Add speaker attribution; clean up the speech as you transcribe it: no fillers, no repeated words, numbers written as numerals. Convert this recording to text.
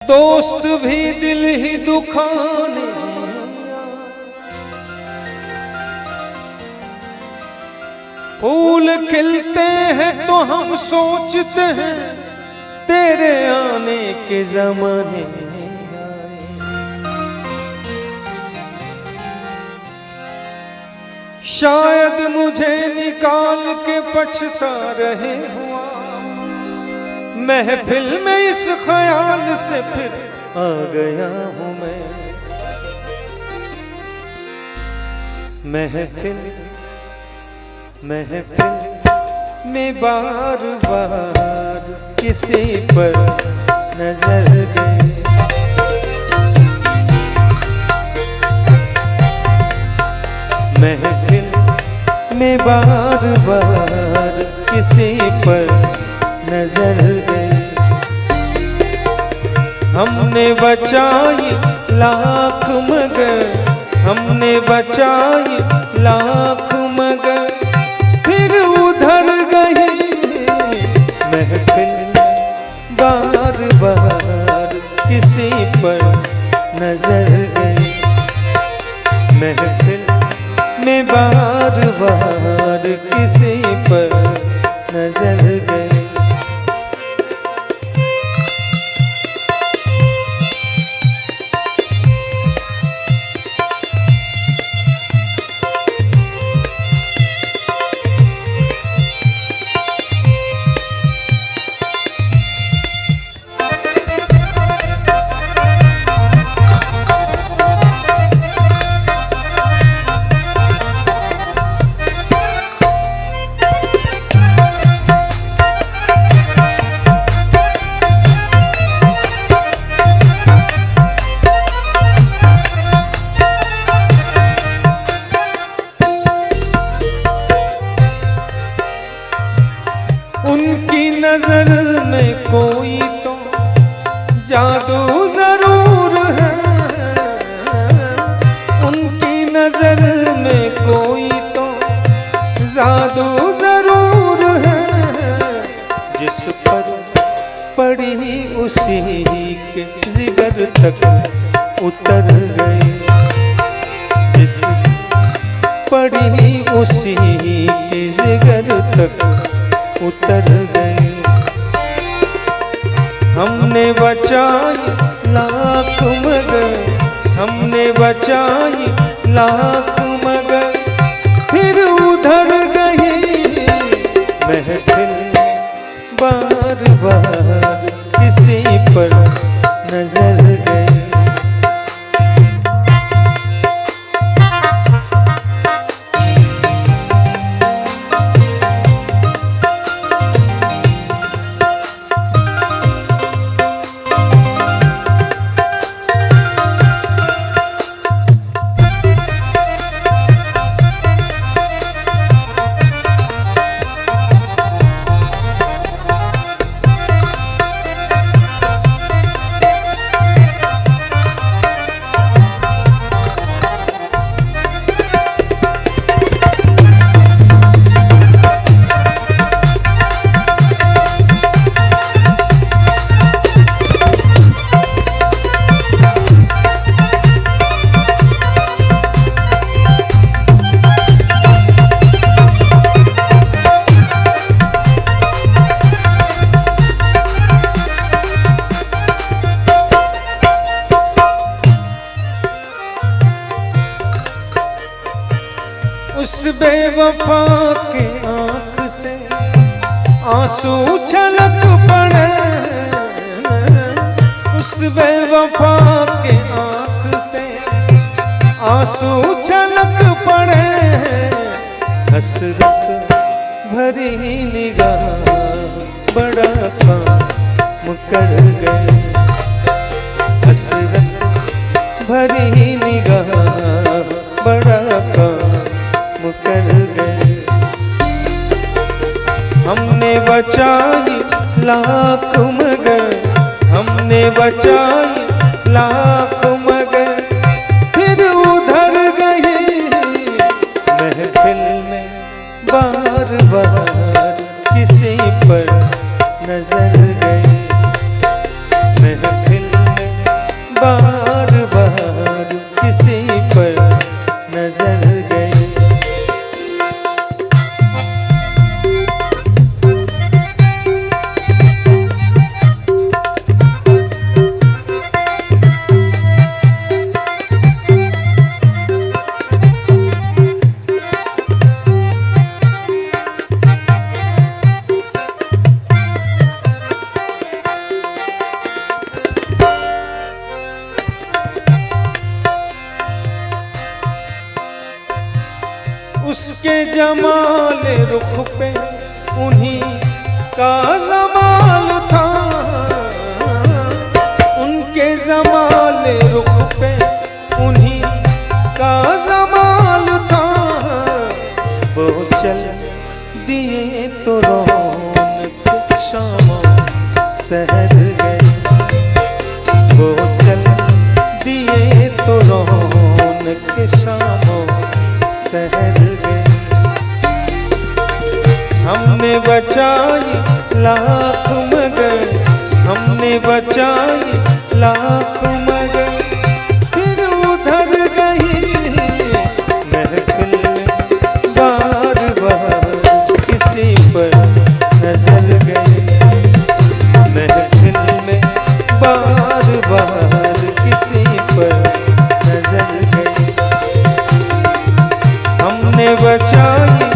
Speaker 1: दोस्त भी दिल ही दुखाने, फूल खिलते हैं तो हम सोचते हैं तेरे आने के ज़माने आए। शायद मुझे निकाल के पछता रहे हुआ, महफिल में इस ख्याल से फिर आ गया हूँ मैं। महफिल में बार बार किसी पर नजर दे, महफिल में बार बार किसी पर नजर दे। हमने बचाई लाख मगर, हमने बचाई लाख मगर फिर उधर गई। महफिल बार बार किसी पर नजर गई, महफिल में बार बार किसी पर नजर गई। उनकी नजर में कोई तो जादू जरूर है, उनकी नजर में कोई तो जादू जरूर है। जिस पर पड़ी उसी के जिगर तक उतर गई, जिस पड़ी उसी के जिगर तक उतर गई। हमने बचाई लाख मगर, हमने बचाई लाख मगर फिर उधर गई। महफिल बार बार किसी पर नजर गई। उस बेवफा के आँख से आंसू छलक पड़े, उस बेवफा के आँख से आंसू छलक पड़े। हसरत भरी निगाह बड़ा काम कर गए, हसरत भरी निगाह बड़ा काम कर गए। हमने बचाई लाख मगर, हमने बचाई लाख मगर फिर उधर गई। महफिल में बार बार किसी पर नजर गई, महफिल में उसके जमाल रुख पे उन्हीं का जमाल था, उनके जमाल रुख पे उन्हीं का जमाल था। वो चल दिए तो रौनक शामों सहर गई, वो चल दिए तो रौनक शामों सहर गई। हमने बचाई लाख मगर, हमने बचाई लाख मगर, फिर उधर गई महफिल में बार बार किसी पर नजर गई, महफिल में बार बार किसी पर नजर गई। हमने बचाई